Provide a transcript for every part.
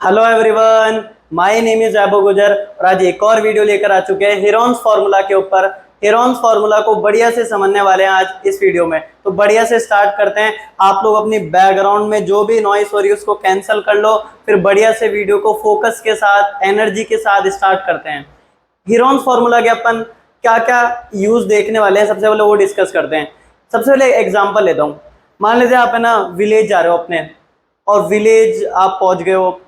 Hello everyone, my name is Vaibhav Gujar और आज एक और वीडियो लेकर आ चुके हैं हेरॉन्स फार्मूला के ऊपर। हेरॉन्स फार्मूला को बढ़िया से समझने वाले हैं आज इस वीडियो में, तो बढ़िया से स्टार्ट करते हैं। आप लोग अपनी बैकग्राउंड में जो भी नॉइस हो रही है उसको कैंसिल कर लो, फिर बढ़िया से वीडियो को फोकस के साथ एनर्जी के साथ स्टार्ट करते हैं। हेरॉन्स फार्मूला के अपन क्या क्या यूज देखने वाले हैं, सबसे पहले वो डिस्कस करते हैं। सबसे पहले एग्जाम्पल लेता हूँ। मान लीजिए आप है ना विलेज जा रहे हो अपने, और विलेज आप पहुंच गए हो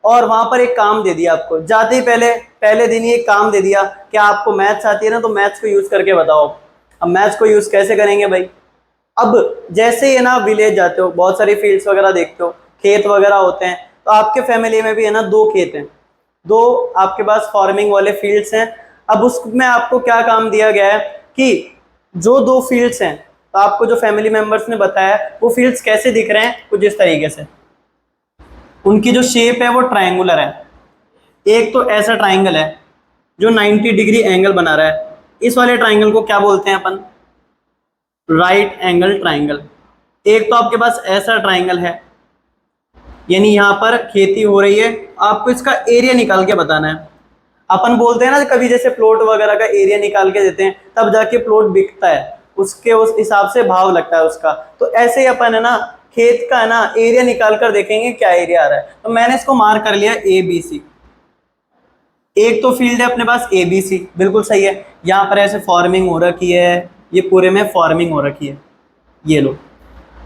और वहां पर एक काम दे दिया आपको। जाते ही पहले दिन ही एक काम दे दिया कि आपको मैथ्स आती है ना, तो मैथ्स को यूज करके बताओ। अब मैथ्स को यूज कैसे करेंगे भाई? अब जैसे ही है ना विलेज जाते हो, बहुत सारी फील्ड्स वगैरह देखते हो, खेत वगैरह होते हैं। तो आपके फैमिली में भी है ना 2 खेत हैं, 2 आपके पास फार्मिंग वाले फील्ड्स हैं। अब उसमें आपको क्या काम दिया गया है कि जो 2 फील्ड्स हैं, तो आपको जो फैमिली मेंबर्स ने बताया वो फील्ड्स कैसे दिख रहे हैं, कुछ इस तरीके से। उनकी जो शेप है वो ट्रायंगुलर है। एक तो ऐसा ट्रायंगल है जो 90 डिग्री एंगल बना रहा है, इस वाले ट्रायंगल को क्या बोलते हैं अपन? Right angle triangle. एक तो आपके पास ऐसा ट्रायंगल है, यानी यहाँ पर खेती हो रही है, आपको इसका एरिया निकाल के बताना है। अपन बोलते हैं ना कभी, जैसे प्लॉट वगैरह का एरिया निकाल के देते हैं, तब जाके प्लॉट बिकता है, उसके उस हिसाब से भाव लगता है उसका। तो ऐसे ही अपन है ना खेत का है ना एरिया निकाल कर देखेंगे क्या एरिया आ रहा है। तो मैंने इसको मार्क कर लिया ABC। एक तो फील्ड है अपने पास ABC, बिल्कुल सही है। यहाँ पर ऐसे फार्मिंग हो रखी है, ये पूरे में फार्मिंग हो रखी है, ये लो।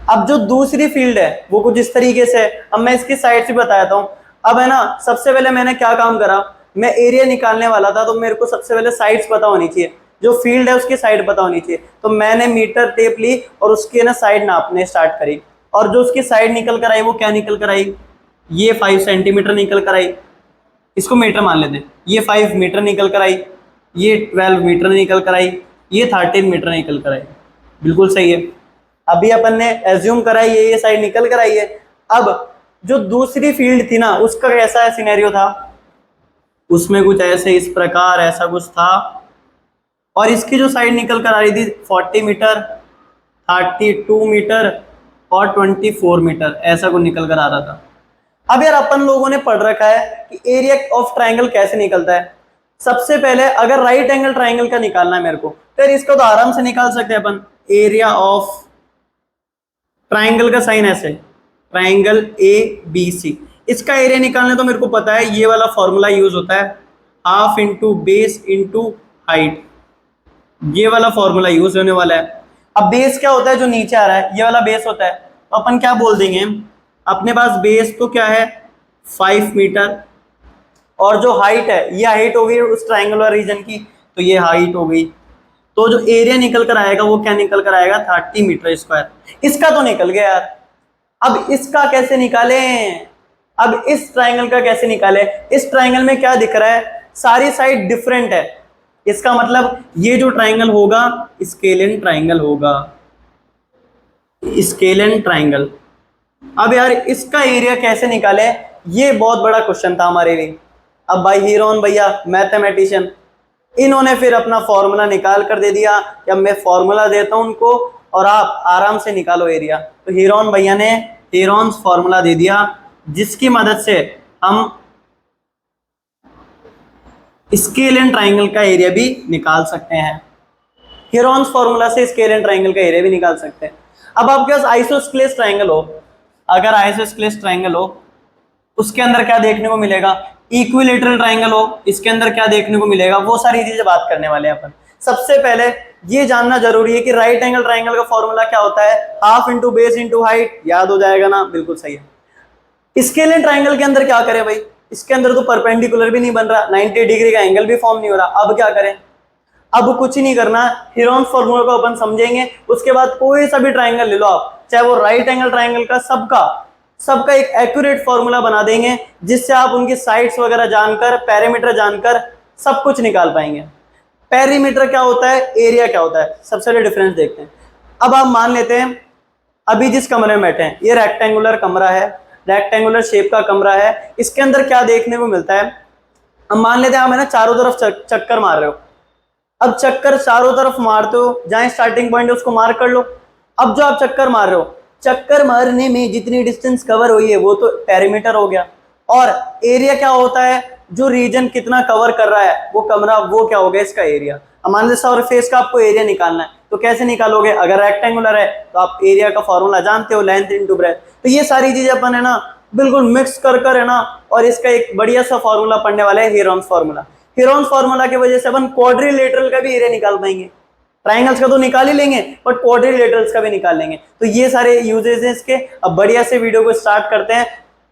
अब जो दूसरी फील्ड है वो कुछ इस तरीके से है। अब मैं इसकी साइड से बताता हूँ। अब है ना सबसे पहले मैंने क्या काम करा, मैं एरिया निकालने वाला था, तो मेरे को सबसे पहले साइड्स पता होनी चाहिए, जो फील्ड है उसकी साइड पता होनी चाहिए। तो मैंने मीटर टेप ली और उसकी ना साइड नापने स्टार्ट करी, और जो उसकी साइड निकल कर आई वो क्या निकल कर आई? ये 5 सेंटीमीटर निकल कर आई, इसको मीटर मान लेते हैं। ये 5 मीटर निकल कर आई, ये 12 मीटर निकल कर आई, ये 13 मीटर निकल कर आई। बिल्कुल सही है। अभी अपन ने एज्यूम करा ये साइड निकल कर आई है। अब जो दूसरी फील्ड थी ना, उसका कैसा सिनेरियो था? उसमें कुछ ऐसे इस प्रकार ऐसा कुछ था, और इसकी जो साइड निकल कर आ रही थी 40 मीटर, 32 मीटर और 24 मीटर, ऐसा कुछ निकल कर आ रहा था। अब यार अपन लोगों ने पढ़ रखा है कि एरिया ऑफ ट्राइंगल कैसे निकलता है। सबसे पहले अगर राइट एंगल ट्राइंगल का निकालना है मेरे को, तो इसको तो आराम से निकाल सकते हैं अपन। एरिया ऑफ ट्राइंगल का साइन ऐसे, ट्राइंगल ABC, इसका एरिया निकालने तो मेरे को पता है, ये वाला फॉर्मूला यूज होता है, half into base into height. ये वाला फॉर्मूला यूज होने वाला है। अब बेस क्या होता है? जो नीचे आ रहा है ये वाला बेस होता है। तो अपन क्या बोल देंगे, अपने पास बेस तो क्या है 5 मीटर, और जो हाइट है ये हाइट हो गई उस ट्राइंगुलर रीजन की, तो ये हाइट हो गई। तो जो एरिया निकल कर आएगा वो क्या निकल कर आएगा? 30 मीटर स्क्वायर। इसका तो निकल गया यार। अब इसका कैसे निकालें? अब इस ट्राइंगल का कैसे निकालें? इस ट्राइंगल में क्या दिख रहा है? सारी साइड डिफरेंट है। इसका मतलब ये जो ट्राइंगल होगा स्केलिन ट्राइंगल होगा, स्केलिन ट्राइंगल। अब यार इसका एरिया कैसे निकाले, ये बहुत बड़ा क्वेश्चन था हमारे लिए। अब भाई हीरोन भैया मैथमेटिशियन, इन्होंने फिर अपना फॉर्मूला निकाल कर दे दिया कि अब मैं फॉर्मूला देता हूं उनको और आप आराम से निकालो एरिया। तो हीरोन भैया ने हीरोन्स फॉर्मूला दे दिया, जिसकी मदद से हम स्केल एंड ट्राइंगल का एरिया भी निकाल सकते हैं। हीरोन्स फॉर्मूला से स्केल एंड ट्राइंगल का एरिया भी निकाल सकते हैं। अब आपके पास आइसोस्केलेस ट्राइंगल हो, अगर आइसोस्केलेस ट्राइंगल हो उसके अंदर क्या देखने को मिलेगा? इक्विलेटरल ट्राइंगल हो, इसके अंदर क्या देखने को मिलेगा? वो सारी चीजें बात करने वाले हैं अपन। सबसे पहले ये जानना जरूरी है कि राइट एंगल ट्राइंगल का फॉर्मूला क्या होता है? Half into base into height. याद हो जाएगा ना? बिल्कुल सही है। स्केल एंड ट्राइंगल के अंदर क्या करें भाई? इसके अंदर तो परपेंडिकुलर भी नहीं बन रहा, 90 डिग्री का एंगल भी फॉर्म नहीं हो रहा। अब क्या करें? अब कुछ ही नहीं करना, हीरोन्स फॉर्मूला को अपन समझेंगे, उसके बाद कोई सा भी ट्राइंगल ले लो आप, चाहे वो राइट एंगल ट्राइंगल का, सबका एक एक्यूरेट फॉर्मूला बना देंगे, जिससे आप उनकी साइड्स वगैरह जानकर, पैरामीटर जानकर सब कुछ निकाल पाएंगे। पेरीमीटर क्या होता है, एरिया क्या होता है, सबसे पहले डिफरेंस देखते हैं। अब आप मान लेते हैं अभी जिस कमरे में बैठे हैं ये रेक्टेंगुलर कमरा है, रेक्टेंगुलर शेप का कमरा है, इसके अंदर क्या देखने को मिलता है? अब मान लेते हैं आप है ना चारों तरफ चक्कर मार रहे हो। अब चक्कर चारों तरफ मारते हो, जहां स्टार्टिंग पॉइंट है उसको मार्क कर लो। अब जो आप चक्कर मार रहे हो, चक्कर मारने में जितनी डिस्टेंस कवर हुई है वो तो पेरीमीटर हो गया। और एरिया क्या होता है, जो रीजन कितना कवर कर रहा है वो कमरा, वो क्या होगा इसका एरिया। अब मान लीजिए सरफेस का आपको एरिया निकालना है, तो कैसे निकालोगे, अगर रेक्टेंगुलर है तो आप एरिया का फॉर्मूला जानते हो, लेंथ इनटू ब्रेथ। तो ये सारी चीजें अपन है ना बिल्कुल मिक्स कर है ना, और इसका एक बढ़िया सा फॉर्मूला पढ़ने वाला है हेरॉन्स फार्मूला। हेरॉन्स फार्मूला की वजह से अपन क्वाड्रिलेटरल का भी एरिया निकाल पाएंगे। ट्राइंगल्स का तो निकाल ही लेंगे, बट क्वाड्रिलेटरल्स का भी निकाल लेंगे। तो ये सारे यूजेस हैं इसके। अब बढ़िया से वीडियो को स्टार्ट करते हैं।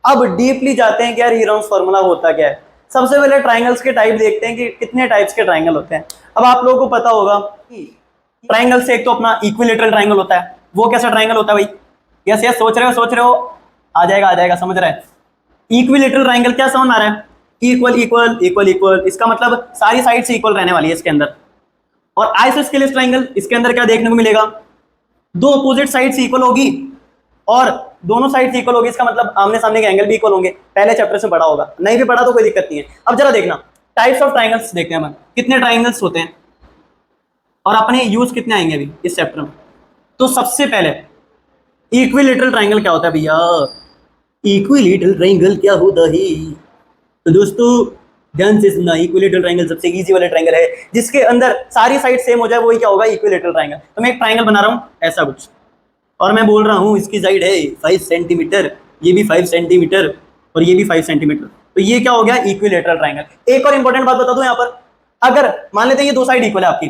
अब डीपली जाते हैं कि यार हेरॉन्स फार्मूला होता क्या है। सबसे पहले ट्राइंगल्स के टाइप देखते हैं कि कितने टाइप्स के ट्राइंगल होते हैं। अब आप लोगों को पता होगा कि ट्राइंगल से एक तो अपना इक्विलेटरल ट्राइंगल होता है। वो कैसा ट्राइंगल होता है भाई? यस यस, सोच रहे हो, आ जाएगा, समझ रहे हैं। इक्विलेटरल ट्राइंगल क्या समझ आ रहा है? इक्वल इक्वल इक्वल इक्वल, इसका मतलब सारी साइड से इक्वल रहने वाली है इसके अंदर। और आइसोस्केलेस ट्राइंगल, इसके अंदर क्या देखने को मिलेगा, दो अपोजिट साइड से इक्वल होगी और दोनों साइड से इक्वल होगी, इसका मतलब आमने सामने के एंगल भी इक्वल होंगे। पहले चैप्टर से पढ़ा होगा, नहीं भी पढ़ा तो कोई दिक्कत नहीं है। अब जरा देखना टाइप्स ऑफ ट्राइंगल्स देखते हैं हम, कितने ट्राइंगल्स होते हैं और अपने यूज कितने आएंगे अभी इस चैप्टर में। तो सबसे पहले इक्विलेटरल ट्राइंगल क्या होता है भैया? इक्विलेटरल ट्राइंगल क्या होता है? तो दोस्तों ध्यान से सुनना, इक्विलेटरल ट्राइंगल सबसे इजी वाला ट्राइंगल है जिसके अंदर सारी साइड सेम हो जाए, वही क्या होगा, इक्विलेटरल ट्राइंगल। तो मैं एक ट्राइंगल बना रहा हूँ ऐसा कुछ, और मैं बोल रहा हूँ इसकी साइड है 5 सेंटीमीटर, ये भी 5 सेंटीमीटर और ये भी 5 सेंटीमीटर। तो ये क्या हो गया, इक्विलेटरल ट्राइंगल। एक और इंपॉर्टेंट बात बता दूं यहाँ पर, अगर मान लेते हैं ये दो साइड इक्वल है आपकी,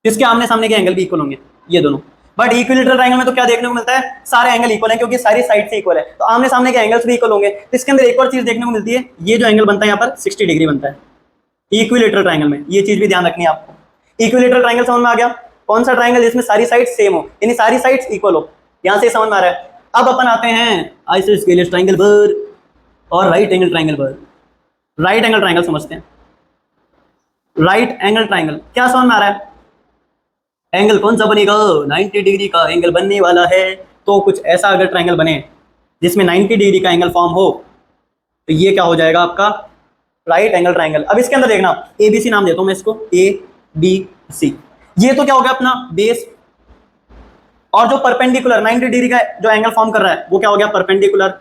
जिसके आमने सामने के एंगल भी इक्वल होंगे ये दोनों, बट इक्विलेटरल ट्राइंगल में तो क्या देखने को मिलता है, सारे एंगल इक्वल हैं क्योंकि सारी साइड से इक्वल है, तो आमने सामने के एंगल्स भी इक्वल होंगे। तो इसके अंदर एक और चीज देखने को मिलती है, ये जो एंगल बनता है यहाँ पर 60 डिग्री बनता है इक्विलेटरल ट्राइंगल में। ये चीज भी ध्यान रखनी है आपको। इक्विलेटरल ट्राइंगल समझ में आ गया? कौन सा ट्राइंगल जिसमें सारी साइड सेम हो, यानी सारी साइड इक्वल हो, यहां से समझ में आ रहा है। अब अपन आते हैं आइसोस्केलेस ट्राइंगल पर और राइट एंगल ट्राइंगल पर। राइट एंगल ट्राइंगल समझते हैं। राइट एंगल ट्राइंगल क्या समझ में आ रहा है? एंगल कौन सा बनेगा, 90 डिग्री का एंगल बनने वाला है। तो कुछ ऐसा अगर ट्राइंगल बने जिसमें 90 डिग्री का एंगल फॉर्म हो, तो ये क्या हो जाएगा आपका, राइट एंगल ट्राइंगल। अब इसके अंदर देखना, ABC नाम देता हूं मैं इसको, ABC। ये तो क्या हो गया अपना बेस, और जो परपेंडिकुलर 90 डिग्री का जो एंगल फॉर्म कर रहा है वो क्या हो गया, परपेंडिकुलर।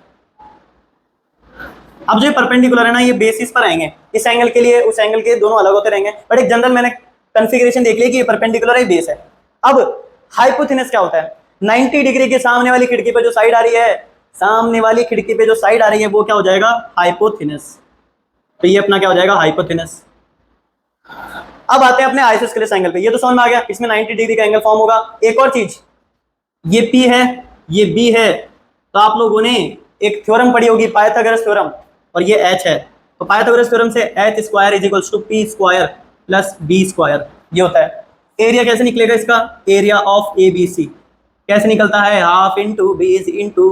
अब जो परपेंडिकुलर है ना, ये बेसिस पर आएंगे, इस एंगल के लिए उस एंगल के दोनों अलग होते रहेंगे, बट एक जनरल मैंने कॉन्फ़िगरेशन देख ली कि ये परपेंडिकुलर है, बेस है। अब हाइपोथेनस क्या होता है, 90 डिग्री के सामने वाली खिड़की पे जो साइड आ रही है, सामने वाली खिड़की पे जो साइड आ रही है वो क्या हो जाएगा, हाइपोथेनस। तो ये अपना क्या हो जाएगा, हाइपोथेनस। अब आते हैं अपने आइसोस्केलेस एंगल पे। ये तो समझ में आ गया, इसमें 90 डिग्री का एंगल फॉर्म होगा। एक और चीज, ये P है, ये B है, तो आप लोगों ने एक थ्योरम पढ़ी होगी, पाइथागोरस थ्योरम, और ये H है। तो पाइथागोरस थ्योरम से H square is equals to P square plus B square, ये होता है। एरिया कैसे निकलेगा इसका, एरिया ऑफ ABC कैसे निकलता है, half into base into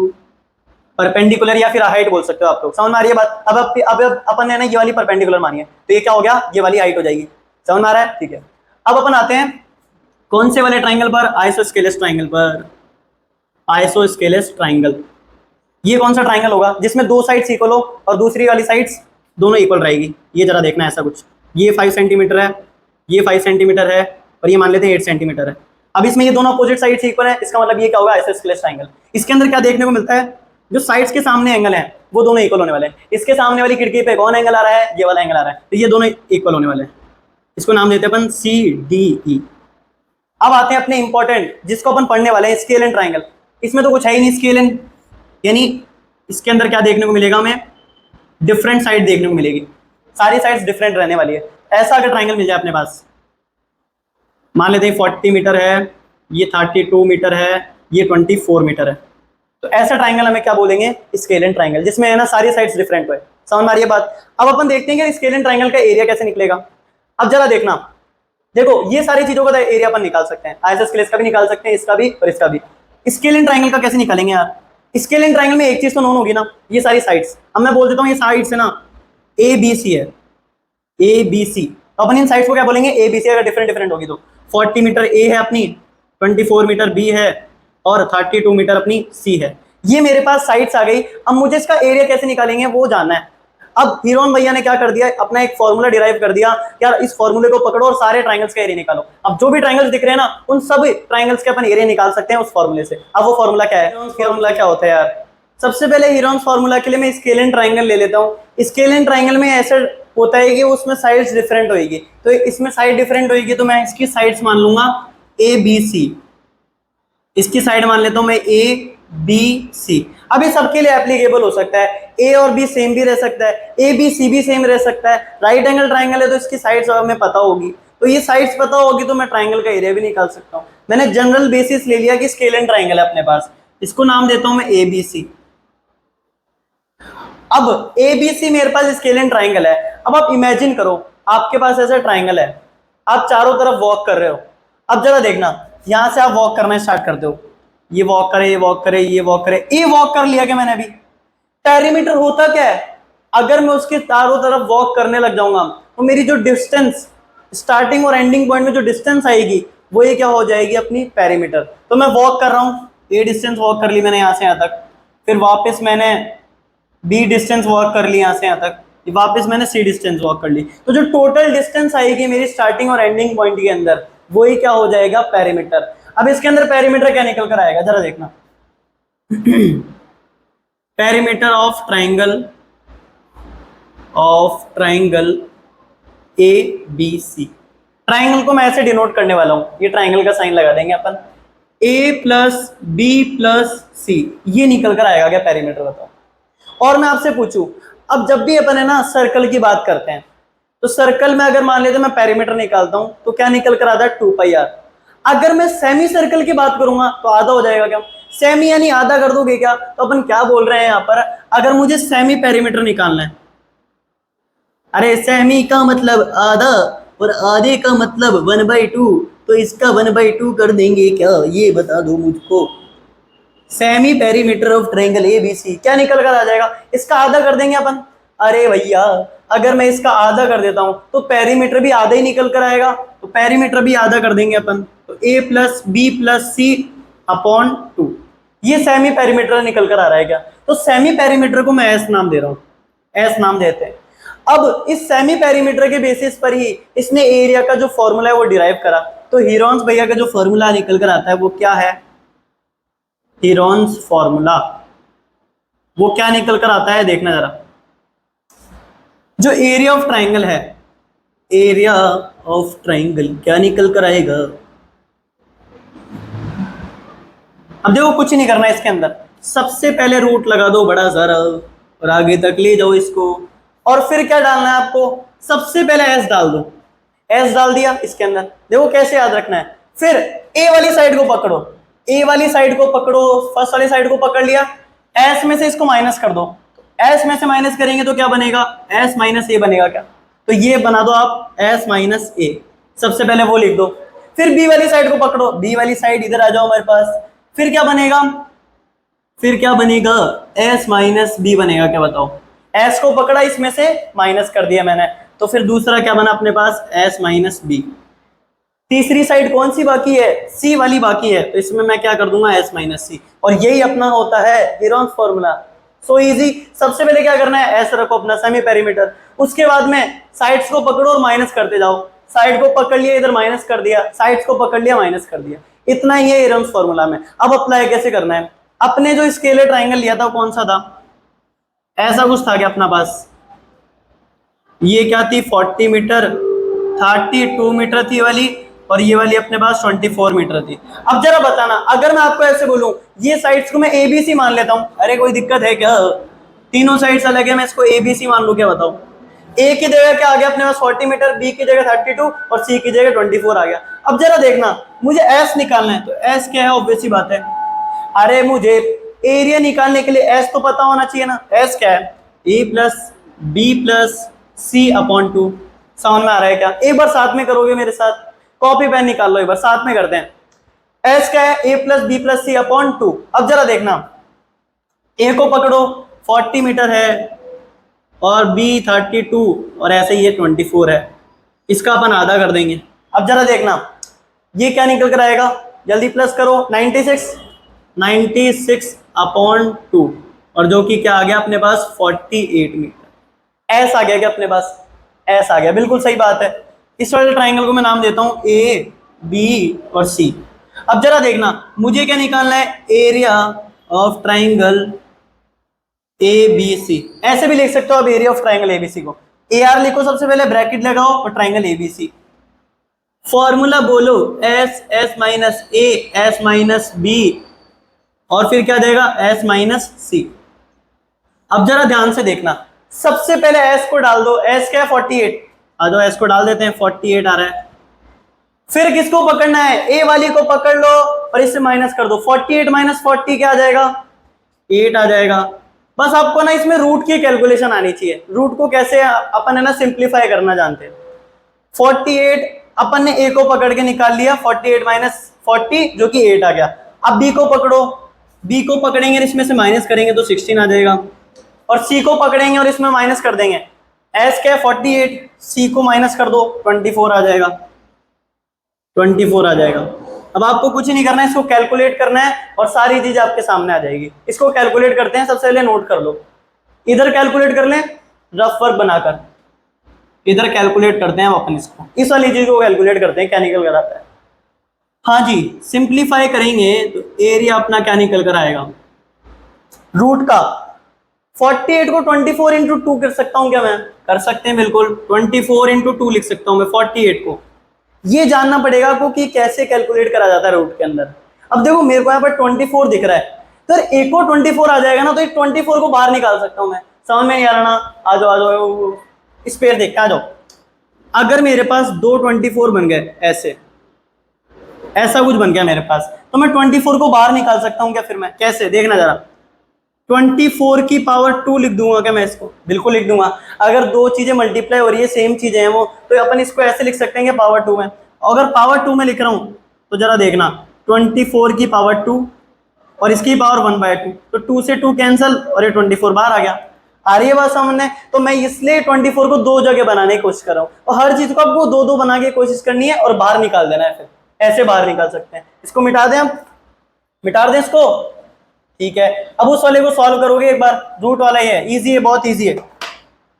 perpendicular, या फिर हाइट बोल सकते हो आप लोग। समझ में आ रही है बात? अब अपन ने ना ये वाली परपेंडिकुलर मानी है, तो ये क्या हो गया, ये वाली हाइट हो जाएगी। समझ में आ रहा है? ठीक है। अब अपन आते हैं कौन से वाले ट्राइंगल पर, आइसोस्केलेस ट्राइंगल पर। आइसोस्केलेस ट्राइंगल, ये कौन सा ट्राइंगल होगा जिसमें दो साइड्स इक्वल हो और दूसरी वाली साइड्स दोनों इक्वल रहेगी। ये जरा देखना, ऐसा कुछ, ये 5 सेंटीमीटर है, ये 5 सेंटीमीटर है, और ये मान लेते हैं 8 सेंटीमीटर है। अब इसमें ये दोनों अपोजिट साइड से इक्वल है, इसका मतलब ये क्या होगा, आइसोस्केलेस ट्राइंगल। इसके अंदर क्या देखने को मिलता है, जो साइड्स के सामने एंगल हैं वो दोनों इक्वल होने वाले हैं। इसके सामने वाली खिड़की पे कौन एंगल आ रहा है, ये वाला एंगल आ रहा है, तो ये दोनों इक्वल होने वाले हैं। इसको नाम देते हैं अपन CDE। अब आते हैं अपने इंपॉर्टेंट जिसको अपन पढ़ने वाले हैं, स्केल एंड ट्राइंगल। इसमें तो कुछ है ही नहीं, स्केल एंड, यानी इसके अंदर क्या देखने को मिलेगा हमें, डिफरेंट साइड देखने को मिलेगी, सारी साइड्स डिफरेंट रहने वाली है। ऐसा अगर ट्राइंगल मिल जाए अपने पास, मान लेते हैं 40 मीटर है, ये 32 मीटर है, ये 24 मीटर है, तो ऐसा ट्राइंगल हमें क्या बोलेंगे, स्केल एंड ट्राइंगल, जिसमें है ना सारी साइड्स डिफरेंट हो। समझ में आ रही है बात? अब अपन देखते हैं कि स्केल एंड ट्राइंगल का एरिया कैसे निकलेगा। अब जरा देखना, देखो ये सारी चीजों का एरिया अपन निकाल सकते हैं, आइसोस्केलेस का भी निकाल सकते हैं, इसका भी और इसका भी। स्केल एंड ट्राइंगल का कैसे निकालेंगे यार? स्केल एंड ट्राइंगल में एक चीज तो नोन होगी ना, ये सारी साइड्स। अब मैं बोल देता हूँ ये साइड्स है ना ABC है, ABC, तो अपन इन साइड्स को क्या बोलेंगे, ABC। अगर डिफरेंट डिफरेंट होगी तो 40 मीटर A है अपनी, 24 मीटर B है, और 32 मीटर अपनी C है। ये मेरे पास साइड्स आ गई। अब मुझे इसका एरिया कैसे निकालेंगे वो जानना है। अब हीरोन भैया ने क्या कर दिया, अपना एक फॉर्मूला डिराइव कर दिया, यार इस फॉर्मूले को पकड़ो और सारे ट्राइंगल्स का एरिया निकालो। अब जो भी ट्राइंगल्स दिख रहे हैं ना, उन सब ट्राइंगल्स के अपन एरिया निकाल सकते हैं उस फॉर्मूले से। अब वो फॉर्मूला क्या है, फॉर्मूला क्या होता है यार, सबसे पहले हीरोन्स फॉर्मूला के लिए मैं स्केल एंड ट्राइंगल ले लेता हूँ। स्केल एंड ट्राइंगल में ऐसा होता है कि उसमें साइड्स डिफरेंट होगी, तो इसमें साइड डिफरेंट होगी तो मैं इसकी साइड्स मान लूंगा ए बी सी। इसकी साइड मान लेता हूं मैं ए बी सी। अब ये सबके लिए एप्लीकेबल हो सकता है, ए और बी सेम भी रह सकता है, ए बी सी भी सेम रह सकता है। राइट एंगल ट्राइंगल है तो इसकी साइड्स हमें पता होगी, तो ये साइड्स पता होगी तो मैं ट्राइंगल का एरिया भी निकाल सकता हूँ। मैंने जनरल बेसिस ले लिया कि स्केल एंड ट्राइंगल है अपने पास, इसको नाम देता हूं मैं ए बी सी। अब ए बी सी मेरे पास स्केल एंड ट्राइंगल है। अब आप इमेजिन करो आपके पास ऐसा ट्राइंगल है, आप चारों तरफ वॉक कर रहे हो। अब जरा देखना, यहां से आप वॉक करना स्टार्ट करते हो, ये वॉक करे, ये वॉक करे, ये वॉक करे, ये वॉक कर लिया क्या मैंने अभी। पेरीमीटर होता क्या है, अगर मैं उसके चारों तरफ वॉक करने लग जाऊंगा तो मेरी जो डिस्टेंस स्टार्टिंग और एंडिंग पॉइंट में जो डिस्टेंस आएगी वो ये क्या हो जाएगी, अपनी पेरीमीटर। तो मैं वॉक कर रहा हूँ, ये डिस्टेंस वॉक कर ली मैंने यहां से यहां तक, फिर वापस मैंने बी डिस्टेंस वॉक कर ली यहां से यहां तक, वापस मैंने सी डिस्टेंस वॉक कर ली। तो जो टोटल डिस्टेंस आएगी मेरी स्टार्टिंग और एंडिंग पॉइंट के अंदर वो ही क्या हो जाएगा, पेरीमीटर। अब इसके अंदर पेरीमीटर क्या निकल कर आएगा जरा देखना। Perimeter of triangle A B C. Triangle को मैं ऐसे डिनोट करने वाला हूं, ये ट्राइंगल का साइन लगा देंगे अपन, ए प्लस बी प्लस सी, ये निकल कर आएगा क्या पेरीमीटर, बताओ। और मैं आपसे पूछूं, अब जब भी अपन है ना सर्कल की बात करते हैं तो सर्कल में अगर मान लेते मैं पेरीमीटर निकालता हूं तो क्या निकल कर आता है, 2πr। अगर मैं सेमी सर्कल की बात करूंगा तो आधा हो जाएगा क्या, सेमी यानी आधा कर दोगे क्या। तो अपन क्या बोल रहे हैं यहां पर, अगर मुझे सेमी पेरीमीटर निकालना है, अरे सेमी का मतलब आधा और आधे का मतलब 1/2, तो इसका 1/2 कर देंगे क्या, ये बता दो मुझको। Semi perimeter of triangle ABC क्या निकल कर आ जाएगा, इसका आधा कर देंगे अपन। अरे भैया अगर मैं इसका आधा कर देता हूं तो पेरीमीटर भी आधा ही निकल कर आएगा, तो पेरीमीटर भी आधा कर देंगे अपन, तो a plus B plus C upon 2, ये सेमी पेरीमीटर निकल कर आ रहा है क्या। तो सेमी पेरीमीटर को मैं एस नाम दे रहा हूं, एस नाम देते हैं। अब इस सेमी पेरीमीटर के बेसिस पर ही इसने एरिया का जो फॉर्मूला है वो डिराइव करा। तो हीरोन्स भैया का जो फॉर्मूला निकल कर आता है वो क्या है, हीरोन्स फॉर्मूला, वो क्या निकल कर आता है देखना जरा। जो एरिया ऑफ ट्राइंगल है, एरिया ऑफ ट्राइंगल क्या निकल कर आएगा। अब देखो कुछ नहीं करना है इसके अंदर, सबसे पहले रूट लगा दो बड़ा सारा और आगे तक ले जाओ इसको, और फिर क्या डालना है आपको, सबसे पहले एस डाल दो। एस डाल दिया इसके अंदर, देखो कैसे याद रखना है। फिर ए वाली साइड को पकड़ो, ए वाली साइड को पकड़ो, फर्स्ट वाली साइड को पकड़ लिया, एस में से इसको माइनस कर दो। एस में से माइनस करेंगे तो क्या बनेगा, एस माइनस ए बनेगा क्या, तो ये बना दो आप एस माइनस ए, सबसे पहले वो लिख दो। फिर बी वाली साइड को पकड़ो, बी वाली साइड इधर आ जाओ हमारे पास, फिर क्या बनेगा, फिर क्या बनेगा, एस माइनस बी बनेगा क्या बताओ। एस को पकड़ा, इसमें से माइनस कर दिया मैंने, तो फिर दूसरा क्या बना अपने पास, एस माइनस बी। तीसरी साइड कौन सी बाकी है, सी वाली बाकी है, तो इसमें मैं क्या कर दूंगा, एस माइनस सी, और यही अपना होता है हीरोन्स फॉर्मूला। So easy. सबसे पहले क्या करना है, एस रखो अपना सेमी पेरीमीटर, उसके बाद में साइड्स को पकड़ो और माइनस करते जाओ। साइड को पकड़ लिया, इधर माइनस कर दिया, साइड्स को पकड़ लिया, माइनस कर दिया, इतना ही है हीरोन्स फॉर्मूला में। अब अप्लाई कैसे करना है, अपने जो स्केलर ट्राइंगल लिया था कौन सा था, ऐसा कुछ था क्या अपना पास, ये क्या थी 40 मीटर, 32 मीटर थी वाली, और ये वाली अपने पास 24 मीटर थी। अब जरा बताना, अगर मैं आपको ऐसे बोलूं ये साइड्स को मैं एबीसी मान लेता हूं, अरे कोई दिक्कत है क्या, तीनों साइड्स अलग है, मैं इसको एबीसी मान लूं क्या बताओ। ए की जगह क्या आ गया अपने पास 40 मीटर, बी की जगह 32 और सी की जगह 24 आ गया। अब जरा देखना, मुझे एस निकालना है, तो एस क्या है, ऑब्वियस सी बात है, अरे मुझे एरिया निकालने के लिए एस तो पता होना चाहिए ना। एस क्या है, ए plus B plus C upon 2, समझ में आ रहा है क्या। एक बार साथ में करोगे मेरे साथ, कॉपी पेन निकाल लो, एक बार साथ में करते हैं। एस क्या है, ए plus B plus C upon 2। अब जरा देखना, ए को पकड़ो 40 मीटर है और बी 32 और ऐसे ये 24 है, इसका अपन आधा कर देंगे। अब जरा देखना ये क्या निकल कर आएगा, जल्दी प्लस करो, 96 अपॉन 2, और जो कि क्या आ गया अपने पास 48 मीटर। एस आ गया क्या अपने पास, एस आ गया, बिल्कुल सही बात है। इस वाले ट्राइंगल को मैं नाम देता हूं ए बी और सी। अब जरा देखना मुझे क्या निकालना है, area of triangle A B C, ऐसे भी लिख सकते हो आप एरिया ऑफ ट्राइंगल एबीसी को। ए आर लिखो सबसे पहले, ब्रैकेट लगाओ और ट्राइंगल एबीसी। फॉर्मूला बोलो, S S minus A S minus B और फिर क्या देगा, एस माइनस सी। अब जरा ध्यान से देखना, सबसे पहले एस को डाल दो, एस क्या है 48, आ जाओ एस को डाल देते हैं, 48 आ रहा है। फिर किसको पकड़ना है, ए वाली को पकड़ लो और इससे माइनस कर दो, 48 माइनस 40 क्या आ जाएगा, 8 आ जाएगा। बस आपको ना इसमें रूट की कैलकुलेशन आनी चाहिए, रूट को कैसे अपन है ना सिंप्लीफाई करना जानते हैं। 48 अपन ने ए को पकड़ के निकाल लिया, 48 माइनस 40 जो कि 8 आ गया। अब बी को पकड़ो, बी को पकड़ेंगे और इसमें से माइनस करेंगे तो 16 आ जाएगा, और सी को पकड़ेंगे और इसमें माइनस कर देंगे, एस क्या है 48, सी को माइनस कर दो 24 आ जाएगा, 24 आ जाएगा। अब आपको कुछ नहीं करना है, इसको कैलकुलेट करना है और सारी चीज आपके सामने आ जाएगी। इसको कैलकुलेट करते हैं, सबसे पहले नोट कर लो, इधर कैलकुलेट कर लें रफ वर्क बनाकर, इधर कैलकुलेट करते हैं अपन इसको, इस वाली चीज को कैलकुलेट करते हैं, क्या निकल कर आता है। हाँ जी, सिंप्लीफाई करेंगे तो एरिया अपना क्या निकल कर आएगा, रूट का 48 को 24 इंटू 2 कर सकता हूं क्या मैं, कर सकते हैं बिल्कुल, 24 इंटू 2 लिख सकता हूं मैं 48 को। ये जानना पड़ेगा आपको कि कैसे कैलकुलेट करा जाता है रूट के अंदर। अब देखो मेरे को यहाँ पर 24 दिख रहा है, तो एक को 24 आ जाएगा ना, तो एक 24 को बाहर निकाल सकता हूं मैं, समझ में नहीं आ रहा ना, आ जाओ इस पेड़ देख के आ जाओ। अगर मेरे पास दो 24 बन गए, ऐसे ऐसा कुछ बन गया मेरे पास, तो मैं 24 को बाहर निकाल सकता हूं क्या, फिर मैं कैसे, देखना जरा, 24 की पावर 2 लिख दूंगा क्या मैं इसको, बिल्कुल लिख दूंगा। अगर दो चीजें मल्टीप्लाई हो रही है, सेम चीजें हैं वो, तो अपन इसको ऐसे लिख सकते हैं कि पावर 2 में। अगर पावर 2 में लिख रहा हूं तो जरा देखना, 24 की पावर 2 और इसकी पावर 1/2, तो 2 से 2 कैंसिल और ये 24 बाहर आ गया। आ रही है बात सामने, तो मैं इसलिए 24 को दो जगह बनाने की कोशिश कर रहा हूँ, और हर चीज को आपको दो दो बना के कोशिश करनी है और बाहर निकाल देना है, फिर ऐसे बाहर निकाल सकते हैं। इसको मिटा दें, हम मिटा दें इसको, ठीक है। अब उस वाले को सॉल्व करोगे एक बार, रूट वाला ही है, इजी है, बहुत इजी है।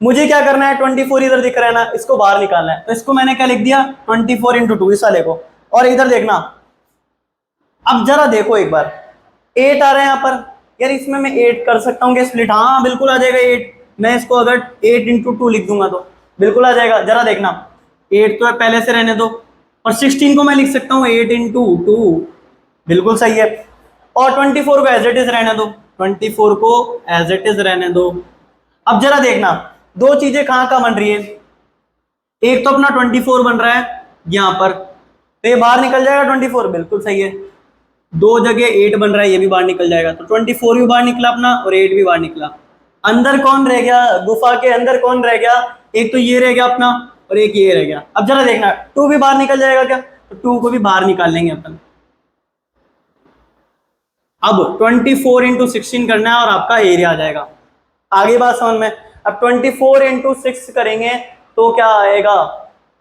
मुझे क्या करना है, 24 इधर दिख रहा है ना, इसको बाहर निकालना है, तो इसको मैंने क्या लिख दिया, 24 इंटू 2 इस वाले को, और इधर देखना। अब जरा देखो एक बार, 8 आ रहा है यहाँ पर, यार इसमें मैं 8 कर सकता हूँ क्या स्प्लिट, हाँ बिल्कुल आ जाएगा 8। मैं इसको अगर 8 इंटू 2 लिख दूंगा तो बिल्कुल आ जाएगा, जरा देखना, 8 तो पहले से रहने दो, और 16 को मैं लिख सकता हूँ 8 इंटू 2, बिल्कुल सही है। और 24 को एज इट इज रहने दो, 24 को एज इट इज रहने दो। अब जरा देखना, दो चीजें कहाँ कहाँ बन रही है, एक तो अपना 24 बन रहा है यहाँ पर, तो ये बाहर निकल जाएगा 24, बिल्कुल सही है। दो जगह 8 बन रहा है, ये भी बाहर निकल जाएगा, तो 24 भी बाहर निकला अपना और 8 भी बाहर निकला। अंदर कौन रह गया, गुफा के अंदर कौन रह गया, एक तो ये रह गया अपना और एक ये रह गया। अब जरा देखना, 2 भी बाहर निकल जाएगा क्या, तो 2 को भी बाहर निकाल लेंगे अपन। अब 24 इंटू 16 करना है और आपका एरिया आ जाएगा। आगे बात समझ में। अब 24 इंटू 6 करेंगे तो क्या आएगा,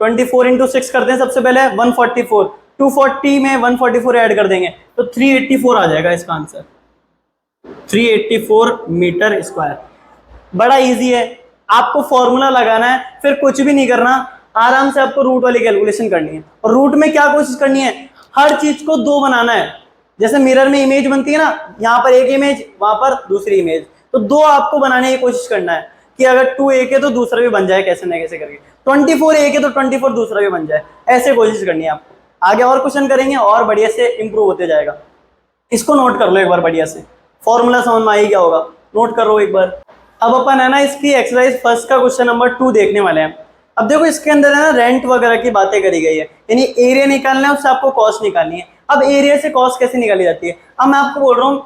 24 इंटू 6 करते हैं सबसे पहले, 144, 240 में 144 ऐड कर देंगे तो 384 आ जाएगा इसका आंसर, 384 मीटर स्क्वायर। बड़ा इजी है, आपको फॉर्मूला लगाना है, फिर कुछ भी नहीं करना, आराम से आपको रूट वाली कैलकुलेशन करनी है। और रूट में क्या कोशिश करनी है, हर चीज को दो बनाना है। जैसे मिरर में इमेज बनती है ना, यहाँ पर एक इमेज, वहां पर दूसरी इमेज, तो दो आपको बनाने की कोशिश करना है कि अगर 2 एक है तो दूसरा भी बन जाए, कैसे ना कैसे करके। 24 एक है तो 24 दूसरा भी बन जाए, ऐसे कोशिश करनी है आपको। आगे और क्वेश्चन करेंगे और बढ़िया से इंप्रूव होते जाएगा। इसको नोट कर लो एक बार बढ़िया से, फॉर्मूला समझ में आई क्या होगा, नोट करो एक बार। अब अपन है ना इसकी एक्सरसाइज फर्स्ट का क्वेश्चन नंबर 2 देखने वाले हैं। अब देखो इसके अंदर है ना रेंट वगैरह की बातें करी गई है, यानी एरिया निकालना है, उससे आपको कॉस्ट निकालनी है। अब एरिया से कॉस्ट कैसे निकाली जाती है, अब मैं आपको बोल रहा हूँ,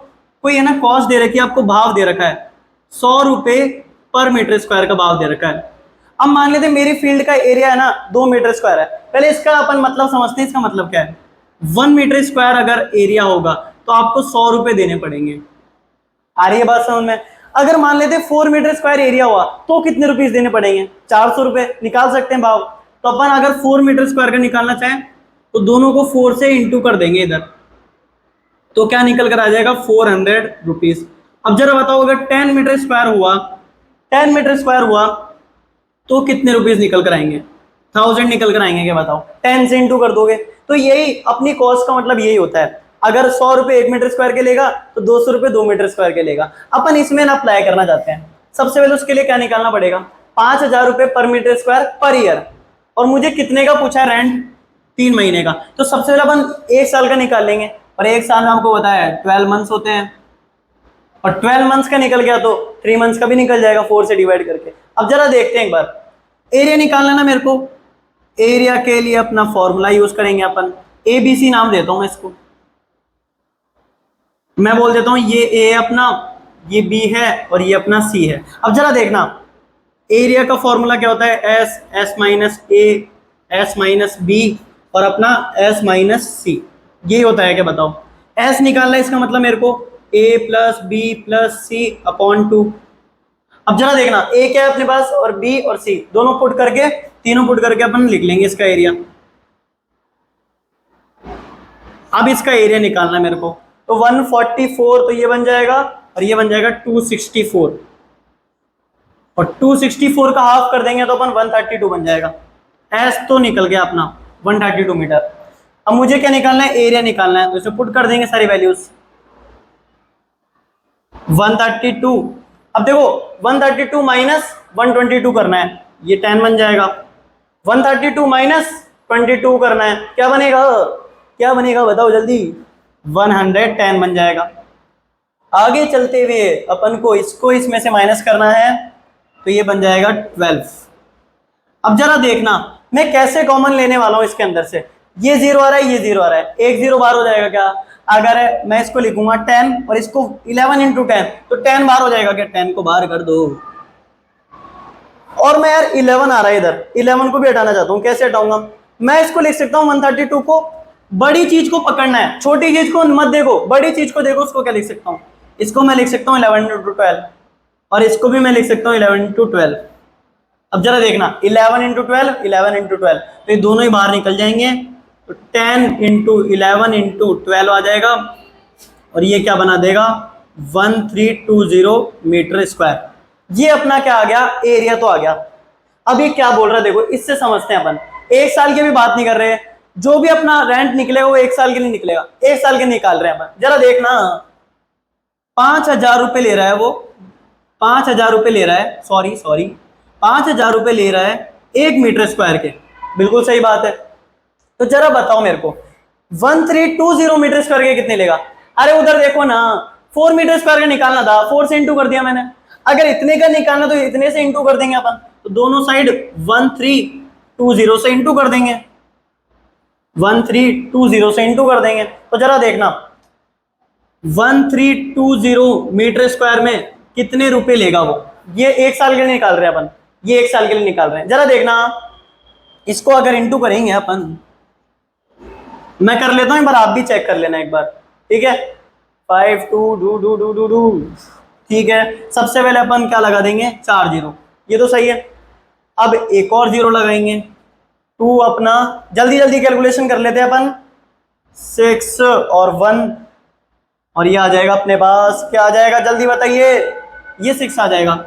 कोई है ना कॉस्ट दे रखी है आपको, भाव दे रखा है 100 रुपए पर मीटर स्क्वायर का भाव दे रखा है। अब मान लेते मेरी फील्ड का एरिया है ना 2 मीटर स्क्वायर है। पहले इसका अपन मतलब समझते हैं, इसका मतलब क्या है। 1 मीटर स्क्वायर अगर एरिया होगा तो आपको 100 रुपए देने पड़ेंगे। आ रही है बात समझ में। अगर मान लेते 4 मीटर स्क्वायर एरिया हुआ तो कितने रुपीस देने पड़ेंगे, 400 रुपए। निकाल सकते हैं भाव। तो अपन अगर 4 मीटर स्क्वायर का निकालना चाहें तो दोनों को 4 से इंटू कर देंगे इधर, तो क्या निकल कर आ जाएगा 400 रुपीज। अब जरा बताओ अगर 10 मीटर स्क्वायर हुआ, 10 मीटर स्क्वायर हुआ तो कितने रुपीस निकल कर आएंगे, 1000 निकल कर आएंगे क्या बताओ। 10 से इंटू कर दोगे तो यही अपनी कॉस्ट का मतलब यही होता है। अगर 100 रुपए 1 मीटर स्क्वायर के लेगा तो 200 रुपए 2 मीटर स्क्वायर के लेगा। अपन इसमें ना अप्लाई करना चाहते हैं। सबसे पहले उसके लिए क्या निकालना पड़ेगा, 5,000 रुपए पर मीटर स्क्वायर पर ईयर, और मुझे कितने का पूछा है, रेंट 3 महीने का। तो सबसे पहले अपन 1 साल का निकाल लेंगे, और 1 साल में आपको बताया है 12 मंथ्स होते हैं, और 12 मंथ्स का निकल गया तो 3 मंथ्स का भी निकल जाएगा 4 से डिवाइड करके। अब जरा देखते हैं एक बार, एरिया निकालना ना मेरे को। एरिया के लिए अपना फॉर्मूला यूज करेंगे अपन, ABC नाम देता हूं मैं इसको। मैं बोल देता हूं ये A अपना, ये B है, और ये अपना C है। अब जरा देखना, एरिया का फॉर्मूला क्या होता है, S minus A, S minus B, और अपना S माइनस C। यही होता है क्या, बताओ। S निकालना है, इसका मतलब मेरे को A plus B plus C upon 2। अब जरा देखना, A क्या है अपने पास, और B और C दोनों पुट करके, तीनों पुट करके अपन लिख लेंगे इसका एरिया। अब इसका एरिया निकालना है मेरे को, तो 144 तो ये बन जाएगा, और ये बन जाएगा 264, और 264 का हाफ कर देंगे तो अपन 132 बन जाएगा। एस तो निकल गया अपना 132 मीटर। अब मुझे क्या निकालना है, एरिया निकालना है, तो इसे पुट कर देंगे सारी वैल्यूज। 132, अब देखो 132 माइनस 122 करना है, ये 10 बन जाएगा। 132 माइनस 22 करना है, क्या बनेगा, क्या बनेगा बताओ जल्दी, 110 बन जाएगा। आगे चलते हुए अपन को इसको इसमें से माइनस करना है, तो ये बन जाएगा 12। अब जरा देखना मैं कैसे कॉमन लेने वाला हूं इसके अंदर से, ये 0 आ रहा है, ये 0 आ रहा है, एक 0 बाहर हो जाएगा क्या। अगर मैं इसको लिखूंगा 10 और इसको 11 इंटू 10, तो 10 बाहर हो जाएगा क्या, 10 को बाहर कर दो। और मैं यार 11 आ रहा है इधर, 11 को भी हटाना चाहता हूँ, कैसे हटाऊंगा। मैं इसको लिख सकता हूँ 132 को, बड़ी चीज को पकड़ना है, छोटी चीज को मत देखो, बड़ी चीज को देखो। उसको क्या लिख सकता हूँ, इसको मैं लिख सकता हूँ 11 इंटू 12, और इसको भी मैं लिख सकता हूँ 11 इंटू 12। अब जरा देखना 11 इंटू 12, 11 इंटू 12, तो ये दोनों ही बाहर निकल जाएंगे, तो 10 इंटू 11 इंटू 12 आ जाएगा, और ये क्या बना देगा 1320 मीटर स्क्वायर। ये अपना क्या आ गया, एरिया तो आ गया। अब ये क्या बोल रहा है देखो, इससे समझते हैं अपन। 1 साल की भी बात नहीं कर रहे, जो भी अपना रेंट निकलेगा वो 1 साल के लिए निकलेगा, 1 साल के निकाल रहे हैं अपन। जरा देखना 5,000 रुपए ले रहा है वो, 5,000 रुपए ले रहा है, सॉरी 5,000 रुपए ले रहा है 1 मीटर स्क्वायर के, बिल्कुल सही बात है। तो जरा बताओ मेरे को 1320 मीटर स्क्वायर के कितने लेगा। अरे उधर देखो ना, 4 मीटर स्क्वायर का निकालना था, 4 से इंटू कर दिया मैंने। अगर इतने का निकालना तो इतने से इंटू कर देंगे अपन, तो दोनों साइड 1320 से इंटू कर देंगे, 1320 से इंटू कर देंगे। तो जरा देखना 1320 मीटर स्क्वायर में कितने रुपए लेगा वो, ये 1 साल के लिए निकाल रहे हैं अपन, ये 1 साल के लिए निकाल रहे हैं। जरा देखना इसको अगर इंटू करेंगे अपन, मैं कर लेता हूं एक बार, आप भी चेक कर लेना एक बार, ठीक है। 5 2 do do do do do, ठीक है। सबसे पहले अपन क्या लगा देंगे, 4 0, ये तो सही है। अब एक और 0 लगाएंगे, 2 अपना, जल्दी जल्दी कैलकुलेशन कर लेते हैं अपन, 6 और 1, और ये आ जाएगा अपने पास, क्या आ जाएगा जल्दी बताइए, ये 6 आ जाएगा।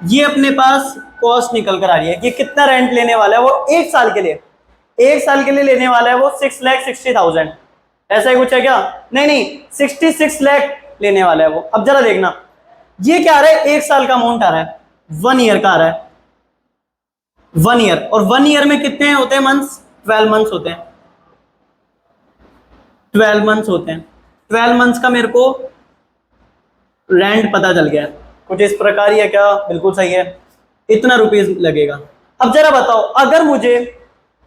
ये अपने पास कॉस्ट निकल कर आ रही है कि कितना रेंट लेने वाला है वो 1 साल के लिए, 1 साल के लिए लेने वाला है वो 6,60,000, ऐसा ही कुछ है क्या, नहीं 66 लाख लेने वाला है वो। अब जरा देखना ये क्या आ रहा है, 1 साल का अमाउंट आ रहा है, 1 ईयर का आ रहा है, 1 ईयर, और 1 ईयर में कितने होते हैं मंथ्स, 12 मंथ्स होते हैं, 12 मंथ्स होते हैं। 12 मंथ्स का मेरे को रेंट पता चल गया, कुछ इस प्रकार ही है क्या, बिल्कुल सही है, इतना रुपीज लगेगा। अब जरा बताओ अगर मुझे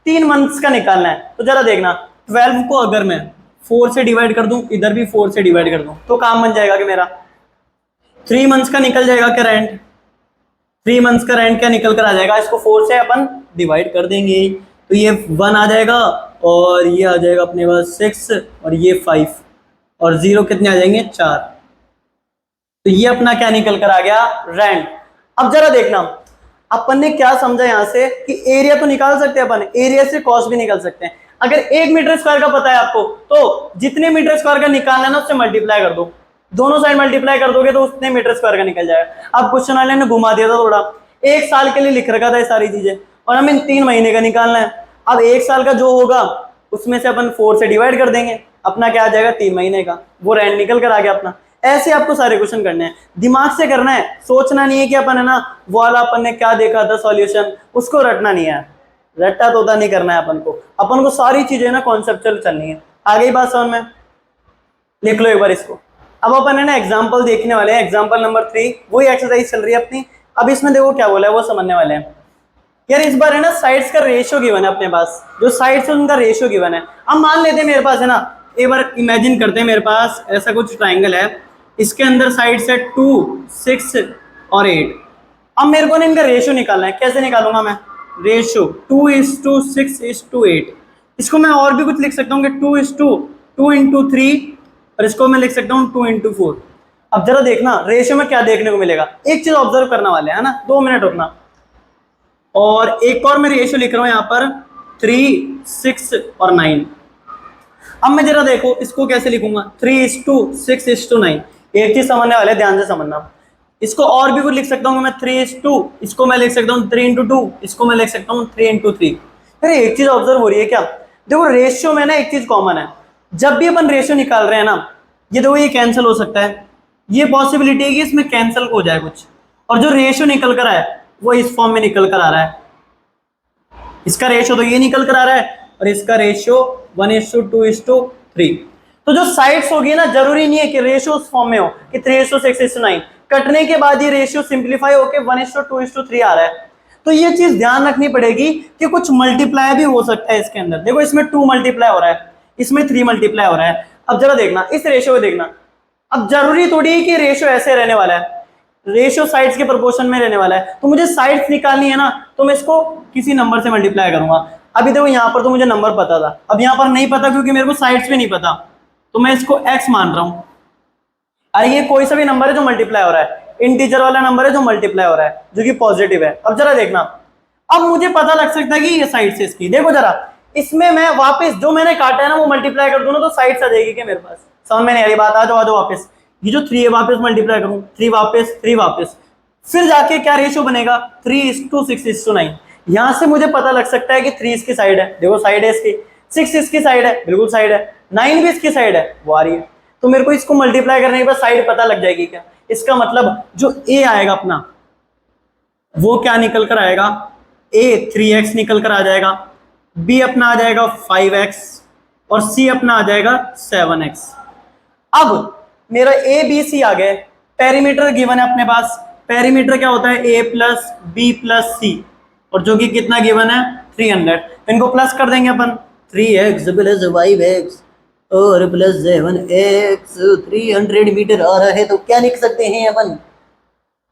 3 मंथ्स का निकालना है, तो जरा देखना 12 को अगर मैं 4 से डिवाइड कर दूं, इधर भी 4 से डिवाइड कर दूं, तो काम बन जाएगा कि मेरा 3 मंथ्स का निकल जाएगा क्या रेंट, 3 मंथ्स का रेंट क्या निकल कर आ जाएगा, इसको 4 से अपन डिवाइड कर देंगे, तो ये 1 आ जाएगा, और ये आ जाएगा अपने पास 6, और ये 5, और 0 कितने आ जाएंगे, 4। तो ये अपना क्या निकल कर आ गया, रेंट। अब जरा देखना अपन ने क्या समझा यहां से कि एरिया तो निकाल सकते हैं अपन, एरिया से कॉस्ट भी निकाल सकते हैं। अगर 1 मीटर स्क्वायर का पता है आपको, तो जितने मीटर स्क्वायर का निकालना है ना उससे मल्टीप्लाई कर दो, दोनों साइड मल्टीप्लाई कर दोगे तो उतने मीटर स्क्वायर का निकल जाएगा। अब क्वेश्चन वाले ने घुमा दिया था थोड़ा, 1 साल के लिए लिख रखा था ये सारी चीजें, और हमें 3 महीने का निकालना है। अब 1 साल का जो होगा उसमें से अपन 4 से डिवाइड कर देंगे, अपना क्या आ जाएगा 3 महीने का, वो रैंड निकल कर आ गया अपना। ऐसे आपको सारे क्वेश्चन करने हैं, दिमाग से करना है, सोचना नहीं है कि अपन है ना वो वाला अपन ने क्या देखा था सॉल्यूशन, उसको रटना नहीं है, रट्टा तोता नहीं करना है अपन को सारी चीजें ना कॉन्सेप्चुअल चलनी है। आ गई बात समझ में? लिख लो एक बार इसको। अब अपन है ना एग्जाम्पल देखने वाले हैं, एग्जाम्पल नंबर 3, वही एक्सरसाइज चल रही है अपनी। अब इसमें देखो क्या बोला है वो समझने वाले हैं यार। इस बार है ना साइड्स का रेशियो गिवन है अपने पास, जो साइड्स है उनका रेशियो गिवन है। अब मान लेते हैं मेरे पास है ना, एक बार इमेजिन करते हैं मेरे पास ऐसा कुछ ट्राइंगल है, इसके अंदर साइड्स है 2, 6 और 8। अब मेरे को ना इनका रेशियो निकालना है, कैसे निकालूंगा मैं रेशियो? 2:6:8। इसको मैं और भी कुछ लिख सकता हूँ कि 2:2:3, और इसको मैं लिख सकता हूँ 2:4। अब जरा देखना रेशियो में क्या देखने को मिलेगा, एक चीज ऑब्जर्व करने वाले है ना, 2 मिनट रुकना। और एक और मैं रेशियो लिख रहा हूं यहां पर 3, 6 और 9। अब मैं जरा देखो इसको कैसे लिखूंगा, 3:6:9। एक चीज समझने वाले, ध्यान से समझना। इसको और भी कुछ लिख सकता हूँ मैं 3:2, इसको मैं लिख सकता हूँ 3:2, इसको मैं लिख सकता हूँ 3:3। अरे एक चीज ऑब्जर्व हो रही है क्या? देखो रेशियो में ना एक चीज कॉमन है, जब भी अपन रेशियो निकाल रहे हैं ना, ये देखो ये कैंसिल हो सकता है, ये पॉसिबिलिटी है कि इसमें कैंसिल हो जाए कुछ, और जो रेशियो निकल कर आए वो इस फॉर्म में निकल कर आ रहा है। इसका रेशियो तो ये निकल कर आ रहा है, और इसका रेशियो 1:2:3। तो जो साइड्स होगी ना, जरूरी नहीं है कि रेशियो उस फॉर्म में हो कि 3:6:9, कटने के बाद ये रेशियो सिंप्लीफाई होकर 1:2:3 आ रहा है। तो ये चीज ध्यान रखनी पड़ेगी कि कुछ मल्टीप्लाई भी हो सकता है इसके अंदर। देखो इसमें 2 मल्टीप्लाई हो रहा है, इसमें 3 मल्टीप्लाई हो रहा है। अब जरा देखना इस रेशियो को देखना। अब जरूरी थोड़ी है कि रेशियो ऐसे रहने वाला है, रेशियो साइड्स के प्रोपोर्शन में रहने वाला है। तो मुझे साइड्स निकालनी है ना, तो मैं इसको किसी नंबर से मल्टीप्लाई करूंगा। अभी देखो यहाँ पर तो मुझे नंबर पता था, अब यहाँ पर नहीं पता क्योंकि मेरे को साइड्स भी नहीं पता, तो मैं इसको x मान रहा हूं। अरे ये कोई सा भी नंबर है जो मल्टीप्लाई हो रहा है, इंटीजर वाला नंबर है जो मल्टीप्लाई हो रहा है, जो कि पॉजिटिव है। अब जरा देखना, अब मुझे पता लग सकता है कि ये साइड से इसकी, देखो जरा इसमें मैं वापस जो मैंने काटा है ना वो मल्टीप्लाई कर दूं ना, तो साइड से आ जाएगी क्या मेरे पास? समझ में नहीं आ रही बात? आ जाओ वापस, ये जो 3 है वापस मल्टीप्लाई करूं, 3 वापस, 3 वापस, फिर जाके क्या रेशियो बनेगा 3:6:9। यहां से मुझे पता लग सकता है कि 3 इसकी साइड है, देखो साइड है इसकी, 6 इसकी साइड है, बिल्कुल साइड है, 9 भी इसकी साइड है, वो आ रही है। तो मेरे को इसको मल्टीप्लाई करने के बाद साइड पता लग जाएगी क्या? इसका मतलब जो ए आएगा अपना वो क्या निकल कर आएगा, ए 3x निकल कर आ जाएगा, बी अपना आ जाएगा 5x, और सी अपना आ जाएगा 7x। अब मेरा ए बी सी आ गए, पेरीमीटर गिवन है अपने पास। पेरीमीटर क्या होता है? ए प्लस बी प्लस सी, और जो कि कितना गिवन है 300। तो इनको प्लस कर देंगे अपन, 3x प्लस 5x और प्लस 7x, 300 मीटर आ रहा है। तो क्या लिख सकते हैं अपन?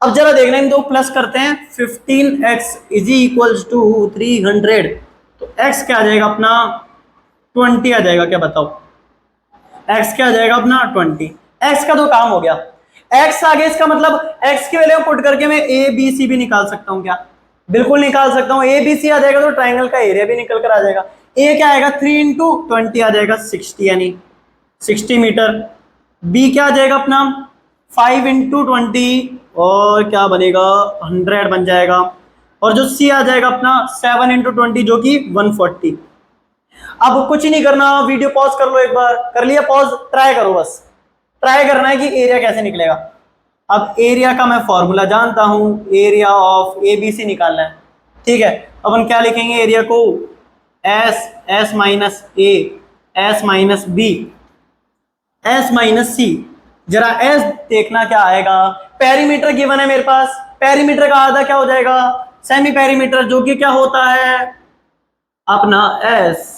अब जरा देखना इन दो प्लस करते हैं, 15x इज इक्वल्स टू 300। तो x क्या आ जाएगा अपना 20 आ जाएगा, क्या बताओ? x क्या आ जाएगा अपना 20। x का तो काम हो गया, x आ गया, इसका मतलब x की वैल्यू पुट करके मैं a b c भी निकाल सकता हूँ क्या? बिल्कुल निकाल सकता हूँ। a b c आ जाएगा तो ट्राइंगल का एरिया भी निकल कर आ जाएगा। a क्या आएगा 3 × 20 आ जाएगा 60, यानी 60 मीटर। b क्या आ जाएगा अपना 5 × 20 और क्या बनेगा 100 बन जाएगा। और जो c आ जाएगा अपना 7 × 20 जो कि 140। अब कुछ ही नहीं करना, वीडियो पॉज कर लो, एक बार कर लिया पॉज, ट्राई करो, बस ट्राई करना है कि एरिया कैसे निकलेगा। अब एरिया का मैं फॉर्मूला जानता हूं, area of A B C निकालना है, ठीक है। अपन क्या लिखेंगे एरिया को, S minus A, S minus B, S minus C. जरा एस देखना क्या आएगा, पेरीमीटर गिवन है मेरे पास, पेरीमीटर का आधा क्या हो जाएगा सेमी पेरीमीटर, जो कि क्या होता है अपना एस।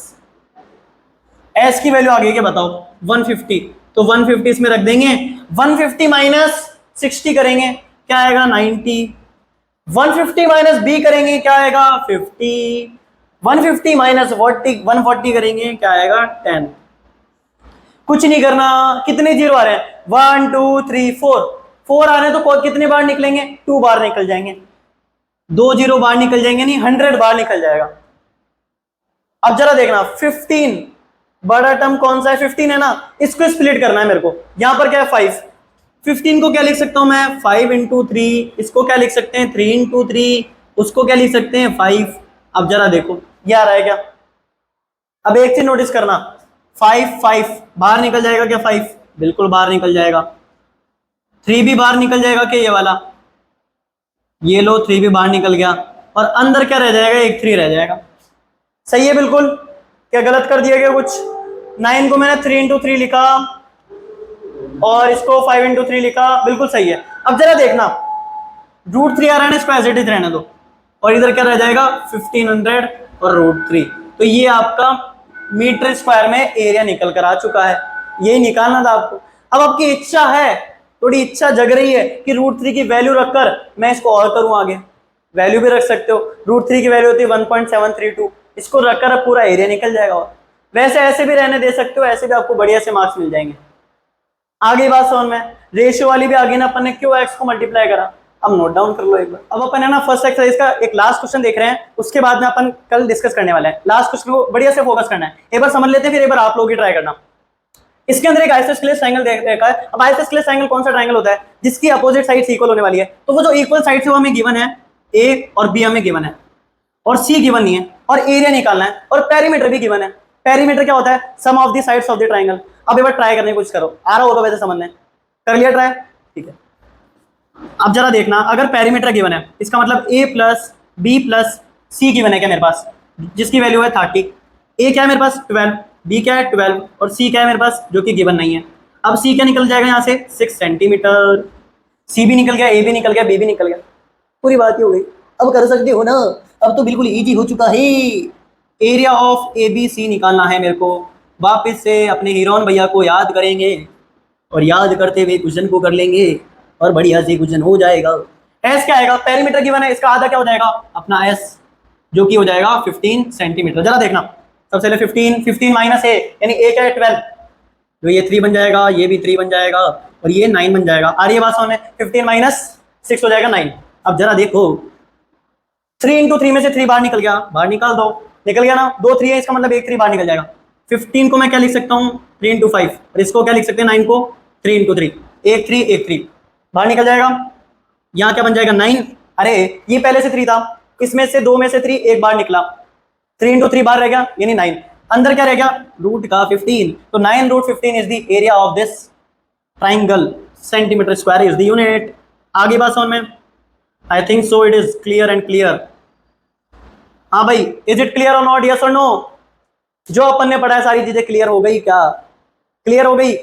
एस की वैल्यू आ गई क्या बताओ 150, तो 150 इसमें रख देंगे, 150 माइनस 60 करेंगे क्या आएगा 90, 150 माइनस बी करेंगे क्या आएगा 50, 150 माइनस 140 करेंगे क्या आएगा 10। कुछ नहीं करना, कितने जीरो आ रहे हैं 1 2 3 4 आ रहे हैं, तो कितने बार निकलेंगे 2 बार निकल जाएंगे, 2 जीरो बार निकल जाएंगे, नहीं 100 बार निकल जाएगा। अब जरा देखना 15 बड़ा टर्म कौन सा है 15 है ना, इसको स्प्लिट करना है मेरे को। यहां पर क्या है 5, 15 को क्या लिख सकता हूं मैं 5 × 3, इसको क्या लिख सकते हैं 3 × 3, उसको क्या लिख सकते हैं 5। अब जरा देखो ये आ रहा है क्या। अब एक चीज नोटिस करना, 5 5 बाहर निकल जाएगा क्या? 5 बिल्कुल बाहर निकल जाएगा। 3 भी बाहर निकल जाएगा क्या? ये वाला, ये लो 3 भी बाहर निकल गया। और अंदर क्या रह जाएगा? एक 3 रह जाएगा। सही है बिल्कुल। क्या गलत कर दिया गया कुछ? 9 को मैंने 3 इंटू 3 लिखा और इसको 5 इंटू 3 लिखा, बिल्कुल सही है। अब जरा देखना, √3 आ रहा है ना, इसको एज इट इज रहने दो। और इधर क्या रह जाएगा? 1500 और √3। तो ये आपका मीटर स्क्वायर में एरिया निकल कर आ चुका है। ये निकालना था आपको। अब आपकी इच्छा है, थोड़ी इच्छा जग रही है कि √3 की वैल्यू रखकर मैं इसको और करूं आगे। वैल्यू भी रख सकते हो। √3 की वैल्यू होती है 1.732। इसको रखकर अब पूरा एरिया निकल जाएगा। और वैसे ऐसे भी रहने दे सकते हो, ऐसे भी आपको बढ़िया से मार्क्स मिल जाएंगे। आगे बात समझ में, रेशियो वाली भी आगे ना, अपन ने क्यों एक्स को मल्टीप्लाई करा, अब नोट डाउन कर लो एक बार। अब अपन है ना फर्स्ट एक्सरसाइज का एक लास्ट क्वेश्चन देख रहे हैं, उसके बाद में अपन कल डिस्कस करने वाले हैं। लास्ट क्वेश्चन को बढ़िया से फोकस करना है, एक बार समझ लेते हैं, फिर एक बार आप लोग ही ट्राई करना। इसके अंदर एक आइसोस्केलेस ट्रायंगल देखा है। अब आइसोस्केलेस ट्रायंगल कौन सा ट्रायंगल होता है? जिसकी अपोजिट साइड इक्वल होने वाली है। तो वो जो इक्वल साइड से वो हमें गिवन है, ए और बी हमें गिवन है, और सी गिवन नहीं है, और एरिया निकालना है, और पेरीमीटर भी गिवन है। पेरीमीटर क्या होता है? Sum of the sides of the triangle. अब एक बार ट्राई करने की कोशिश करो, आ रहा होगा वैसे समझने। कर लिया ट्राई? ठीक है। अब जरा देखना, अगर पेरीमीटर गिवन है, इसका मतलब a plus B plus C given है क्या मेरे पास, जिसकी वैल्यू है 30। a क्या है मेरे पास? 12। b क्या है? 12। और c क्या है मेरे पास? जो कि गिवन नहीं है। अब c क्या निकल जाएगा यहाँ से? 6 सेंटीमीटर। c भी निकल गया, a भी निकल गया, b भी निकल गया, पूरी बात ही हो गई। अब कर सकते हो ना, अब तो बिल्कुल इजी हो चुका है। एरिया ऑफ ABC निकालना है मेरे को। वापस से अपने हीरोन भैया को याद करेंगे, और याद करते हुए क्वेश्चन को कर लेंगे, और बढ़िया से क्वेश्चन हो जाएगा। एस क्या आएगा? पेरीमीटर गिवन है, इसका आधा क्या हो जाएगा? अपना एस, जो कि हो जाएगा 15 सेंटीमीटर। जरा देखना, सबसे पहले 15 माइनस ए, यानी ए क्या है? 12। तो ये 3 बन जाएगा, ये भी 3 बन जाएगा, और ये 9 बन जाएगा। आ रही है बात समझ में? 15 माइनस 6 हो जाएगा 9। अब जरा देखो, 3 इंटू 3 में से 3 बाहर निकल गया, बाहर निकाल दो। निकल गया ना, 2 3 है, इसका मतलब एक 3 बाहर निकल जाएगा। 15 को मैं क्या लिख सकता हूँ? 3 इंटू 5। और इसको क्या लिख सकते हैं? 9 को 3 इंटू 3। एक 3 बाहर निकल जाएगा। यहाँ क्या बन जाएगा? 9। अरे ये पहले से 3 था, इसमें से 2 में से 3 एक बार निकला, 3 इंटू 3 बाहर रह गया, यानी 9। अंदर क्या रह गया? रूट का 15। तो 9√15 is the area of this triangle. Centimetre square is the unit. आगे बात समझ में? I think so it is clear and clear. हाँ भाई, इज इट क्लियर और नॉट? यस और नो? जो अपन ने पढ़ा है सारी चीजें क्लियर हो गई क्या? क्लियर हो गई?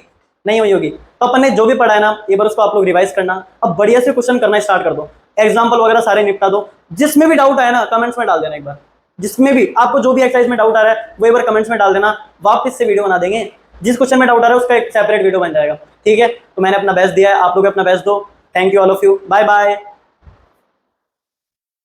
नहीं हुई होगी। तो अपन ने जो भी पढ़ा है ना, एक बार उसको आप लोग रिवाइज करना। अब बढ़िया से क्वेश्चन करना स्टार्ट कर दो, एग्जांपल वगैरह सारे निपटा दो। जिसमें भी डाउट आया ना, कमेंट्स में डाल देना एक बार। जिसमें भी आपको जो भी एक्सरसाइज में डाउट आ रहा है, वो एक बार कमेंट्स में डाल देना, वापस से वीडियो बना देंगे। जिस क्वेश्चन में डाउट आ रहा है उसका एक सेपरेट वीडियो बन जाएगा। ठीक है? तो मैंने अपना बेस्ट दिया है, आप लोग अपना बेस्ट दो। Thank you all of you, bye bye.